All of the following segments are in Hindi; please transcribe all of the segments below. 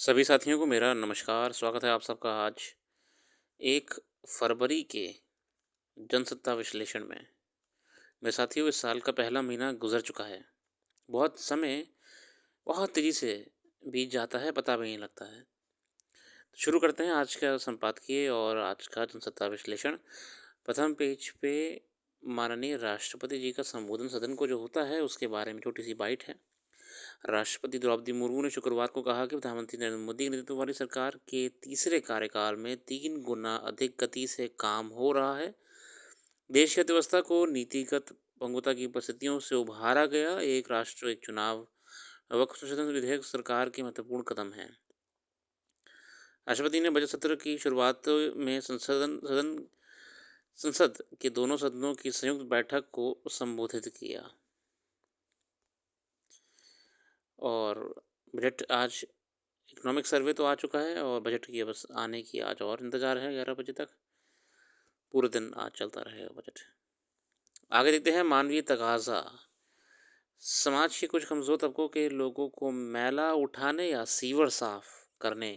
सभी साथियों को मेरा नमस्कार, स्वागत है आप सबका आज 1 फरवरी के जनसत्ता विश्लेषण में। मेरे साथियों इस साल का पहला महीना गुज़र चुका है। बहुत समय बहुत तेज़ी से बीत जाता है, पता भी नहीं लगता है। शुरू करते हैं आज का संपादकीय और आज का जनसत्ता विश्लेषण। प्रथम पेज पे माननीय राष्ट्रपति जी का संबोधन सदन को जो होता है उसके बारे में छोटी-सी बाइट है। राष्ट्रपति द्रौपदी मुर्मू ने शुक्रवार को कहा कि प्रधानमंत्री नरेंद्र मोदी के नेतृत्व वाली सरकार के तीसरे कार्यकाल में 3 गुना अधिक गति से काम हो रहा है। देश की अर्थव्यवस्था को नीतिगत पंगुता की परिस्थितियों से उभारा गया एक राष्ट्र एक चुनाव वक्फ संशोधन विधेयक सरकार के महत्वपूर्ण कदम है। राष्ट्रपति ने बजट सत्र की शुरुआत में संसद के दोनों सदनों की संयुक्त बैठक को संबोधित किया और बजट आज इकोनॉमिक सर्वे तो आ चुका है और बजट की बस आने की आज और इंतज़ार है 11 बजे तक। पूरे दिन आज चलता रहेगा बजट। आगे देखते हैं मानवीय तकाज़ा। समाज के कुछ कमज़ोर तबकों के लोगों को मैला उठाने या सीवर साफ करने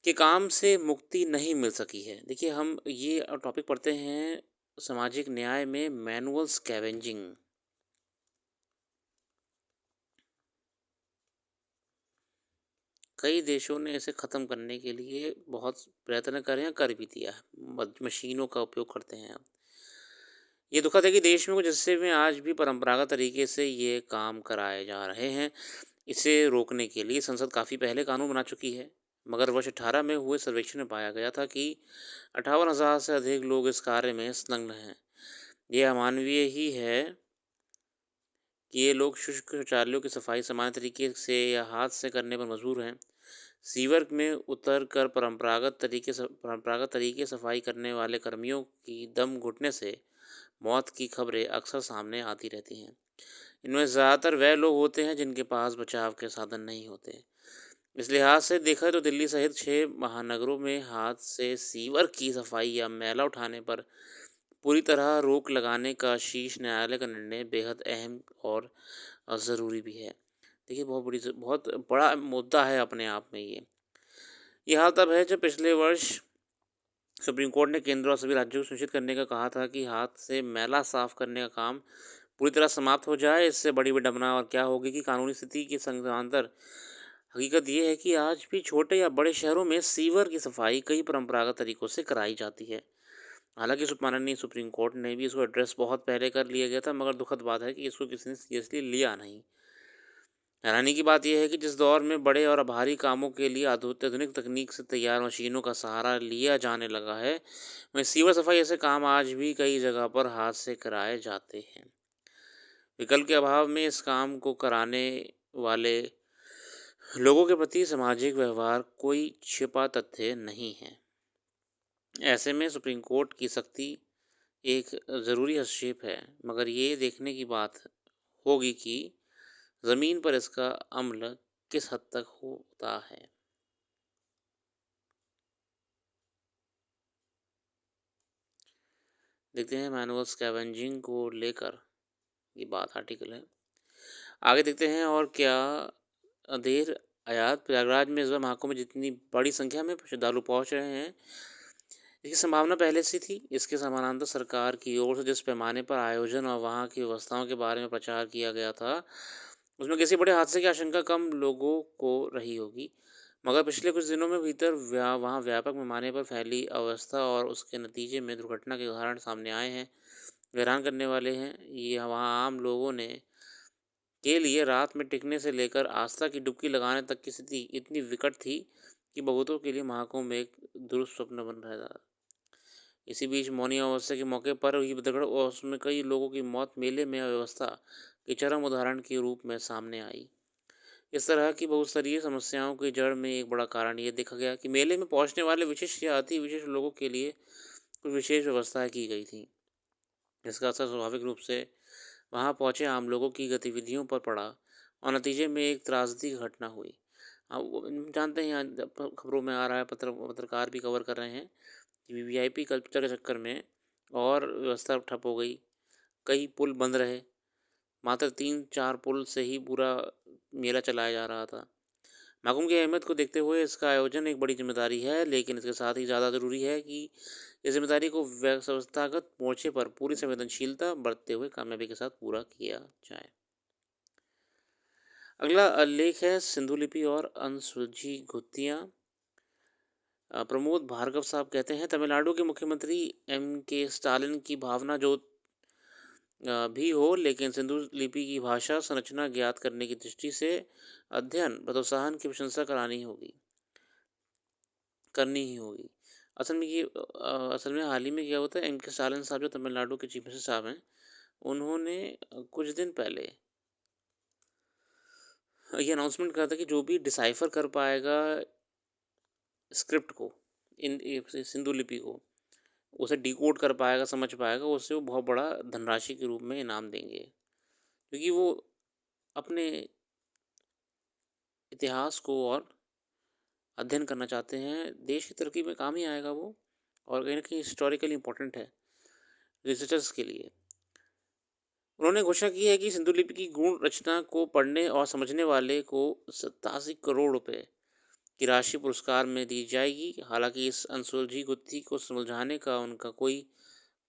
के काम से मुक्ति नहीं मिल सकी है। देखिए हम ये टॉपिक पढ़ते हैं सामाजिक न्याय में मैनुअल स्कैवेंजिंग। कई देशों ने इसे ख़त्म करने के लिए बहुत प्रयत्न करे हैं, कर भी दिया है। मशीनों का उपयोग करते हैं अब। ये दुखद है कि देश में कुछ हिस्से में आज भी परंपरागत तरीके से ये काम कराए जा रहे हैं। इसे रोकने के लिए संसद काफ़ी पहले कानून बना चुकी है, मगर वर्ष 18 में हुए सर्वेक्षण में पाया गया था कि 58,000 से अधिक लोग इस कार्य में संलग्न हैं। यह अमानवीय ही है कि ये लोग शुष्क शौचालयों की सफाई समान तरीके से या हाथ से करने पर मजबूर हैं। सीवर में उतर कर परंपरागत तरीके सफाई करने वाले कर्मियों की दम घुटने से मौत की खबरें अक्सर सामने आती रहती हैं। इनमें ज़्यादातर वह लोग होते हैं जिनके पास बचाव के साधन नहीं होते। इस लिहाज से देखा तो दिल्ली सहित 6 महानगरों में हाथ से सीवर की सफाई या मैला उठाने पर पूरी तरह रोक लगाने का शीर्ष न्यायालय का निर्णय बेहद अहम और ज़रूरी भी है। देखिए बहुत बड़ा मुद्दा है अपने आप में ये। ये हाल तब है जब पिछले वर्ष सुप्रीम कोर्ट ने केंद्र और सभी राज्यों को सुनिश्चित करने का कहा था कि हाथ से मैला साफ करने का काम पूरी तरह समाप्त हो जाए। इससे बड़ी विडंबना और क्या होगी कि कानूनी स्थिति के समांतर हकीकत ये है कि आज भी छोटे या बड़े शहरों में सीवर की सफाई कई परंपरागत तरीकों से कराई जाती है। हालांकि माननीय सुप्रीम कोर्ट ने भी इसको एड्रेस बहुत पहले कर लिया गया था, मगर दुखद बात है कि इसको किसी ने सीरियसली लिया नहीं। हैरानी की बात यह है कि जिस दौर में बड़े और भारी कामों के लिए अत्याधुनिक तकनीक से तैयार मशीनों का सहारा लिया जाने लगा है, वहीं सीवर सफाई ऐसे काम आज भी कई जगह पर हाथ से कराए जाते हैं। विकल्प के अभाव में इस काम को कराने वाले लोगों के प्रति सामाजिक व्यवहार कोई छिपा तथ्य नहीं है। ऐसे में सुप्रीम कोर्ट की सख्ती एक ज़रूरी हस्तक्षेप है, मगर ये देखने की बात होगी कि ज़मीन पर इसका अमल किस हद तक होता है। देखते हैं मैनुअल स्कैवेंजिंग को लेकर ये बात आर्टिकल है। आगे देखते हैं और क्या देर आयात प्रयागराज में इस बार महाकुंभ में जितनी बड़ी संख्या में श्रद्धालु पहुंच रहे हैं, इसकी संभावना पहले से थी। इसके समानांतर सरकार की ओर से जिस पैमाने पर आयोजन और वहाँ की व्यवस्थाओं के बारे में प्रचार किया गया था, उसमें किसी बड़े हादसे की आशंका कम लोगों को रही होगी। मगर पिछले कुछ दिनों में भीतर वहाँ व्यापक पैमाने पर फैली अव्यवस्था और उसके नतीजे में दुर्घटना के उदाहरण सामने आए हैं, हैरान करने वाले हैं। ये वहाँ आम लोगों ने के लिए रात में टिकने से लेकर आस्था की डुबकी लगाने तक की स्थिति इतनी विकट थी कि बहुतों के लिए महाकुंभ में एक दुरुस्वप्न बन रहा था। इसी बीच मौनी अमावस्या के मौके पर हुई दुर्घटना और उसमें कई लोगों की मौत मेले में अव्यवस्था के चरम उदाहरण के रूप में सामने आई। इस तरह की बहुस्तरीय समस्याओं की जड़ में एक बड़ा कारण ये देखा गया कि मेले में पहुंचने वाले विशिष्ट या अति विशेष लोगों के लिए कुछ विशेष व्यवस्थाएं की गई थी। इसका असर स्वाभाविक रूप से वहां पहुंचे आम लोगों की गतिविधियों पर पड़ा और नतीजे में एक त्रासदी घटना हुई। जानते हैं यहाँ खबरों में आ रहा है, पत्रकार भी कवर कर रहे हैं कि वीआईपी कल्चर के चक्कर में और व्यवस्था ठप हो गई। कई पुल बंद रहे, मात्र 3-4 पुल से ही पूरा मेला चलाया जा रहा था। महकुम की अहमियत को देखते हुए इसका आयोजन एक बड़ी जिम्मेदारी है, लेकिन इसके साथ ही ज़्यादा ज़रूरी है कि इस जिम्मेदारी को व्यवस्थागत मोर्चे पर पूरी संवेदनशीलता बरतते हुए कामयाबी के साथ पूरा किया जाए। अगला लेख है सिंधु लिपि और अनसुलझी गुत्थियाँ। प्रमोद भार्गव साहब कहते हैं, तमिलनाडु के मुख्यमंत्री के स्टालिन की भावना जो भी हो, लेकिन सिंधु लिपि की भाषा संरचना ज्ञात करने की दृष्टि से अध्ययन प्रोत्साहन की प्रशंसा करनी ही होगी। असल में हाल ही में क्या होता है, के स्टालिन साहब जो तमिलनाडु के चीफ मिनिस्टर साहब हैं, उन्होंने कुछ दिन पहले ये अनाउंसमेंट करा था कि जो भी डिसाइफर कर पाएगा स्क्रिप्ट को, इन सिंधु लिपि को, उसे डिकोड कर पाएगा, समझ पाएगा, उससे वो बहुत बड़ा धनराशि के रूप में इनाम देंगे, क्योंकि वो अपने इतिहास को और अध्ययन करना चाहते हैं। देश की तरक्की में काम ही आएगा वो, और कहीं ना कहीं हिस्टोरिकली इम्पोर्टेंट है रिसर्चर्स के लिए। उन्होंने घोषणा की है कि सिंधु लिपि की गुण रचना को पढ़ने और समझने वाले को 87 करोड़ रुपए की राशि पुरस्कार में दी जाएगी। हालांकि इस अनसुलझी गुत्थी को सुलझाने का उनका कोई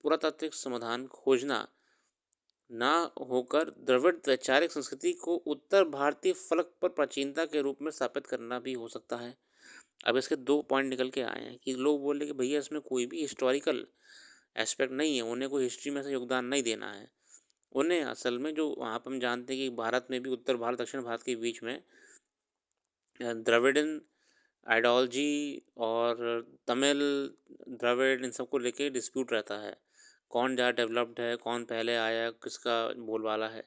पुरातात्विक समाधान खोजना ना होकर द्रविड़ वैचारिक संस्कृति को उत्तर भारतीय फलक पर प्राचीनता के रूप में स्थापित करना भी हो सकता है। अब इसके दो पॉइंट निकल के आए हैं कि लोग बोले कि भैया इसमें कोई भी हिस्टोरिकल एस्पेक्ट नहीं है, उन्हें कोई हिस्ट्री में से योगदान नहीं देना है। उन्हें असल में जो वहाँ पर हम जानते हैं कि भारत में भी उत्तर भारत दक्षिण भारत के बीच में द्रविड़न आइडियोलॉजी और तमिल द्रविड़ इन सबको लेके डिस्प्यूट रहता है, कौन ज़्यादा डेवलप्ड है, कौन पहले आया, किसका बोलबाला है।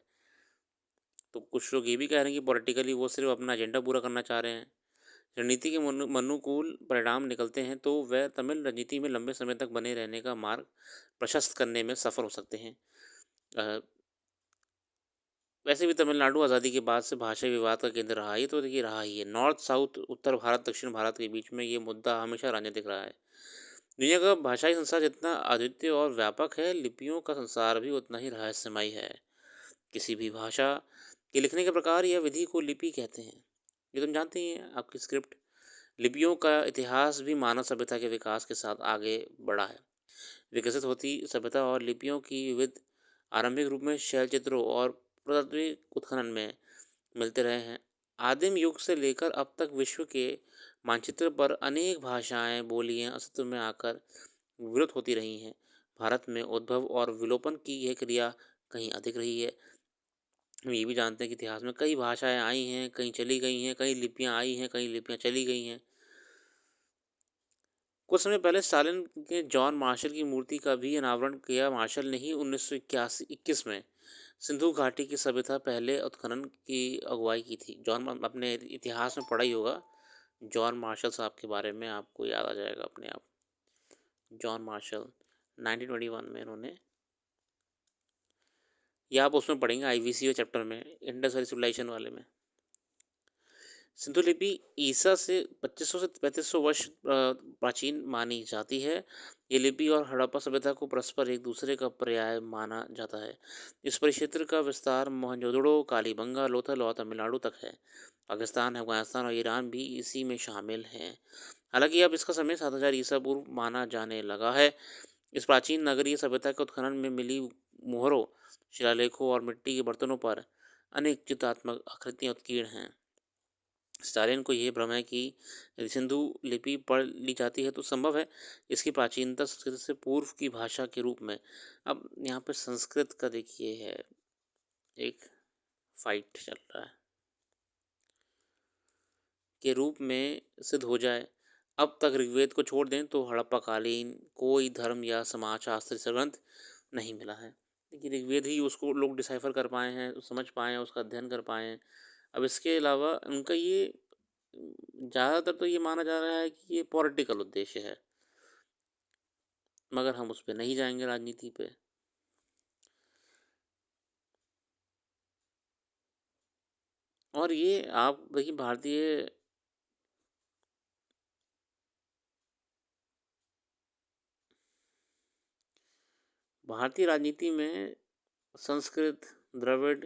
तो कुछ लोग ये भी कह रहे हैं कि पॉलिटिकली वो सिर्फ अपना एजेंडा पूरा करना चाह रहे हैं। रणनीति के अनुकूल परिणाम निकलते हैं तो वह तमिल राजनीति में लंबे समय तक बने रहने का मार्ग प्रशस्त करने में सफल हो सकते हैं। वैसे भी तमिलनाडु आज़ादी के बाद से भाषाई विवाद का केंद्र रहा, ये तो देखिए रहा ही है। नॉर्थ साउथ, उत्तर भारत दक्षिण भारत के बीच में ये मुद्दा हमेशा राजनीतिक रहा है। दुनिया का भाषाई संसार जितना अद्वितीय और व्यापक है, लिपियों का संसार भी उतना ही रहस्यमय है। किसी भी भाषा के लिखने के प्रकार या विधि को लिपि कहते हैं। ये तुम जानते ही हैं, आपकी स्क्रिप्ट। लिपियों का इतिहास भी मानव सभ्यता के विकास के साथ आगे बढ़ा है। विकसित होती सभ्यता और लिपियों की विविध आरंभिक रूप में शैल चित्रों और पुरातात्विक उत्खनन में मिलते रहे हैं। आदिम युग से लेकर अब तक विश्व के मानचित्र पर अनेक भाषाएं बोलियां अस्तित्व में आकर विलुप्त होती रही हैं। भारत में उद्भव और विलोपन की यह क्रिया कहीं अधिक रही है। हम ये भी जानते हैं कि इतिहास में कई भाषाएं आई हैं, कहीं चली गई हैं, कई लिपियां आई हैं, कई लिपियां चली गई हैं। कुछ समय पहले स्टालिन के जॉन मार्शल की मूर्ति का भी अनावरण किया। मार्शल ने ही 1921 में सिंधु घाटी की सभ्यता पहले उत्खनन की अगुवाई की थी। जॉन, अपने इतिहास में पढ़ा ही होगा जॉन मार्शल साहब के बारे में, आपको याद आ जाएगा अपने आप। जॉन मार्शल 1921 में इन्होंने, या आप उसमें पढ़ेंगे IVCO चैप्टर में, इंडस वैली सिविलाइजेशन वाले में। सिंधु लिपि ईसा से 2500 से 3500 वर्ष प्राचीन मानी जाती है। ये लिपि और हड़प्पा सभ्यता को परस्पर एक दूसरे का पर्याय माना जाता है। इस परिक्षेत्र का विस्तार मोहनजोदड़ो, कालीबंगा, लोथल और तमिलनाडु तक है। पाकिस्तान, अफगानिस्तान और ईरान भी इसी में शामिल हैं। हालांकि अब इसका समय 7000 ईसा पूर्व माना जाने लगा है। इस प्राचीन नगरीय सभ्यता के उत्खनन में मिली मोहरों, शिलालेखों और मिट्टी के बर्तनों पर अनेक चित्रात्मक आकृतियाँ उत्कीर्ण हैं। स्टालिन को यह भ्रम है कि यदि सिंधु लिपि पढ़ ली जाती है तो संभव है इसकी प्राचीनता संस्कृत से पूर्व की भाषा के रूप में, अब यहाँ पे संस्कृत का देखिए है एक फाइट चल रहा है, के रूप में सिद्ध हो जाए। अब तक ऋग्वेद को छोड़ दें तो हड़प्पाकालीन कोई धर्म या समाज शास्त्र ग्रंथ नहीं मिला है। लेकिन ऋग्वेद ही उसको लोग डिसाइफर कर पाए हैं, समझ पाए हैं, उसका अध्ययन कर पाए हैं। अब इसके अलावा उनका ये ज़्यादातर तो ये माना जा रहा है कि ये पॉलिटिकल उद्देश्य है, मगर हम उस पर नहीं जाएंगे, राजनीति पे। और ये आप देखिए भारतीय राजनीति में संस्कृत द्रविड़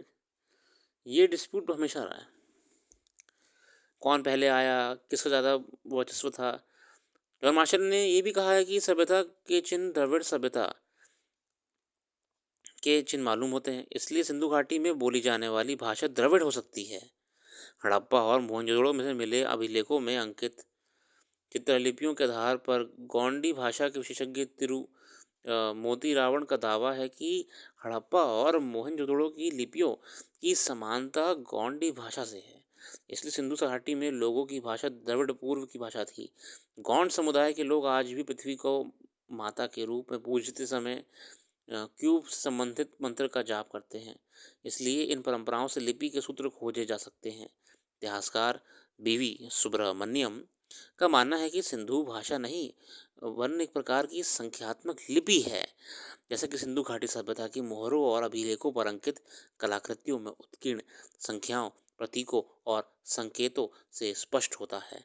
ये डिस्प्यूट हमेशा रहा है। कौन पहले आया, किसका ज़्यादा वर्चस्व था। जॉन मार्शल ने ये भी कहा है कि सभ्यता के चिन्ह द्रविड़ सभ्यता के चिन्ह मालूम होते हैं, इसलिए सिंधु घाटी में बोली जाने वाली भाषा द्रविड़ हो सकती है। हड़प्पा और मोहनजोदड़ो में से मिले अभिलेखों में अंकित चित्रलिपियों के आधार पर गोंडी भाषा के विशेषज्ञ मोती रावण का दावा है कि हड़प्पा और मोहनजोदड़ो की लिपियों की समानता गोंडी भाषा से है। इसलिए सिंधु घाटी में लोगों की भाषा द्रविड़ पूर्व की भाषा थी। गौंड समुदाय के लोग आज भी पृथ्वी को माता के रूप में पूजते समय क्यूब से संबंधित मंत्र का जाप करते हैं। इसलिए इन परंपराओं से लिपि के सूत्र खोजे जा सकते हैं। इतिहासकार बीवी सुब्रमण्यम का मानना है कि सिंधु भाषा नहीं वरन एक प्रकार की संख्यात्मक लिपि है। जैसे कि सिंधु घाटी सभ्यता की मोहरों और अभिलेखों पर अंकित कलाकृतियों में उत्कीर्ण संख्याओं, प्रतीकों और संकेतों से स्पष्ट होता है।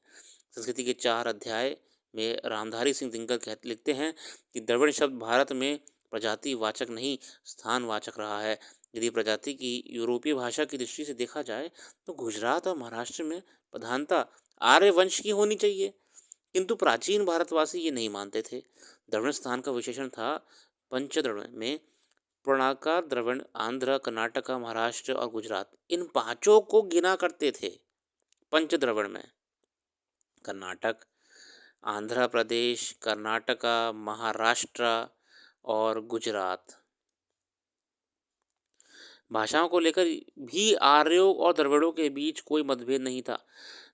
संस्कृति के 4 अध्याय में रामधारी सिंह दिनकर लिखते हैं कि द्रविड़ शब्द भारत में प्रजातिवाचक नहीं स्थानवाचक रहा है। यदि प्रजाति की यूरोपीय भाषा की दृष्टि से देखा जाए तो गुजरात और महाराष्ट्र में प्रधानता आर्य वंश की होनी चाहिए, किंतु प्राचीन भारतवासी ये नहीं मानते थे। द्रविड़ स्थान का विशेषण था पंचद्रविड़ में पूर्णाकार द्रविड़ आंध्र, कर्नाटक, महाराष्ट्र और गुजरात इन पांचों को गिना करते थे। पंचद्रविड़ में कर्नाटक, आंध्र प्रदेश, कर्नाटका, महाराष्ट्र और गुजरात। भाषाओं को लेकर भी आर्यों और द्रविड़ों के बीच कोई मतभेद नहीं था।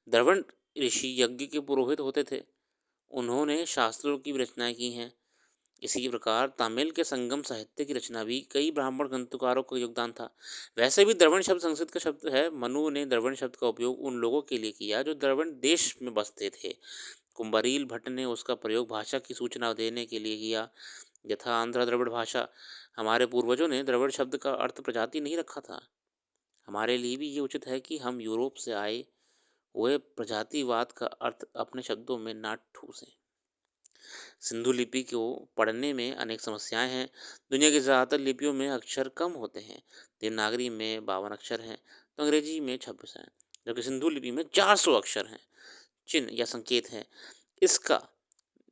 द्रविड़ ऋषि यज्ञ के पुरोहित होते थे। उन्होंने शास्त्रों की भी रचनाएं की हैं। इसी प्रकार तमिल के संगम साहित्य की रचना भी कई ब्राह्मण ग्रंथकारों का योगदान था। वैसे भी द्रविड़ शब्द संस्कृत का शब्द है। मनु ने द्रविड़ शब्द का उपयोग उन लोगों के लिए किया जो द्रविड़ देश में बसते थे। कुंभरील भट्ट ने उसका प्रयोग भाषा की सूचना देने के लिए किया। यथा आंध्र द्रविड़ भाषा। हमारे पूर्वजों ने द्रविड़ शब्द का अर्थ प्रजाति नहीं रखा था। हमारे लिए भी ये उचित है कि हम यूरोप से आए हुए प्रजातिवाद का अर्थ अपने शब्दों में ना ठूसें। सिंधु लिपि को पढ़ने में अनेक समस्याएं हैं। दुनिया की ज़्यादातर लिपियों में अक्षर कम होते हैं। देवनागरी में 52 अक्षर हैं तो अंग्रेजी में 26 हैं, जबकि सिंधु लिपि में 400 अक्षर हैं। चिन्ह या संकेत हैं। इसका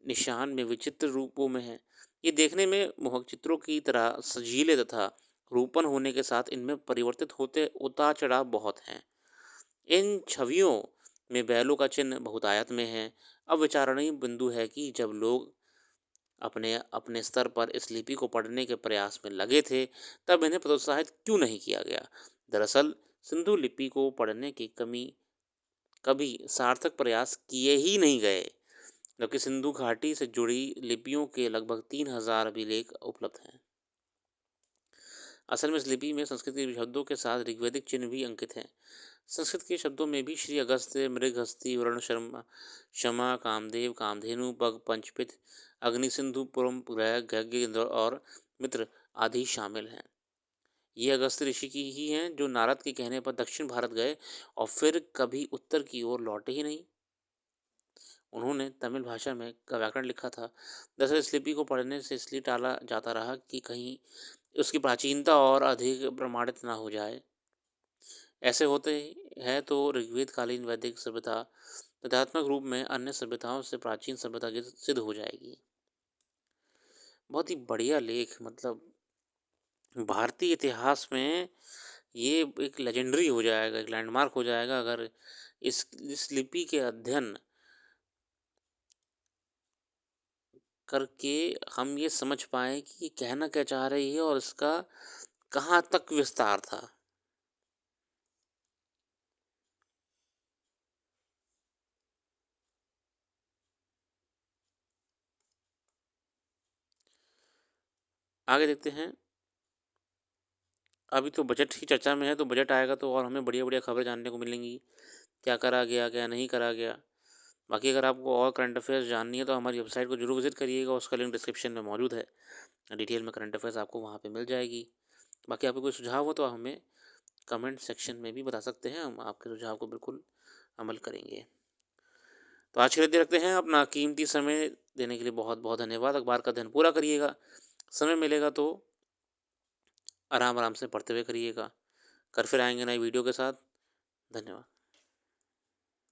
निशान में विचित्र रूपों में है। ये देखने में मोहक चित्रों की तरह सजीले तथा रूपन होने के साथ इनमें परिवर्तित होते उतार चढ़ाव बहुत हैं। इन छवियों में बैलों का चिन्ह बहुतायत में है। अब विचारणीय बिंदु है कि जब लोग अपने अपने स्तर पर इस लिपि को पढ़ने के प्रयास में लगे थे तब इन्हें प्रोत्साहित क्यों नहीं किया गया। दरअसल सिंधु लिपि को पढ़ने की कभी सार्थक प्रयास किए ही नहीं गए, जबकि सिंधु घाटी से जुड़ी लिपियों के लगभग 3000 अभिलेख उपलब्ध हैं। असल में इस लिपि में संस्कृत के शब्दों के साथ ऋग्वैदिक चिन्ह भी अंकित हैं। संस्कृत के शब्दों में भी श्री अगस्त्य, मृगहस्ती, वरुण शर्मा, क्षमा, कामदेव, कामधेनु, पग, पंचपित, अग्निसिंधु, पुरम, ग्रह, गज्ञ, इंद्र और मित्र आदि शामिल हैं। ये अगस्त्य ऋषि की ही हैं जो नारद के कहने पर दक्षिण भारत गए और फिर कभी उत्तर की ओर लौटे ही नहीं। उन्होंने तमिल भाषा में का व्याकरण लिखा था। दरअसल इस लिपि को पढ़ने से इसलिए टाला जाता रहा कि कहीं उसकी प्राचीनता और अधिक प्रमाणित ना हो जाए। ऐसे होते हैं तो ऋग्वेद कालीन वैदिक सभ्यता तथ्यात्मक रूप में अन्य सभ्यताओं से प्राचीन सभ्यता की सिद्ध हो जाएगी। बहुत ही बढ़िया लेख, मतलब भारतीय इतिहास में ये एक लेजेंडरी हो जाएगा, एक लैंडमार्क हो जाएगा अगर इस लिपि के अध्ययन करके हम ये समझ पाएँ कि ये कहना क्या चाह रही है और इसका कहाँ तक विस्तार था। आगे देखते हैं। अभी तो बजट की चर्चा में है, तो बजट आएगा तो और हमें बढ़िया-बढ़िया खबरें जानने को मिलेंगी। क्या करा गया, क्या नहीं करा गया। बाकी अगर आपको और करंट अफेयर्स जाननी है तो हमारी वेबसाइट को ज़रूर विज़िट करिएगा, उसका लिंक डिस्क्रिप्शन में मौजूद है। डिटेल में करंट अफेयर्स आपको वहाँ पे मिल जाएगी। बाकी आपको कोई सुझाव हो तो हमें कमेंट सेक्शन में भी बता सकते हैं, हम आपके सुझाव को बिल्कुल अमल करेंगे। तो आज के लिए इतना रखते हैं। अपना कीमती समय देने के लिए बहुत-बहुत धन्यवाद। अखबार का अध्ययन पूरा करिएगा। समय मिलेगा तो आराम-आराम से पढ़ते हुए करिएगा। कल फिर आएँगे नई वीडियो के साथ। धन्यवाद।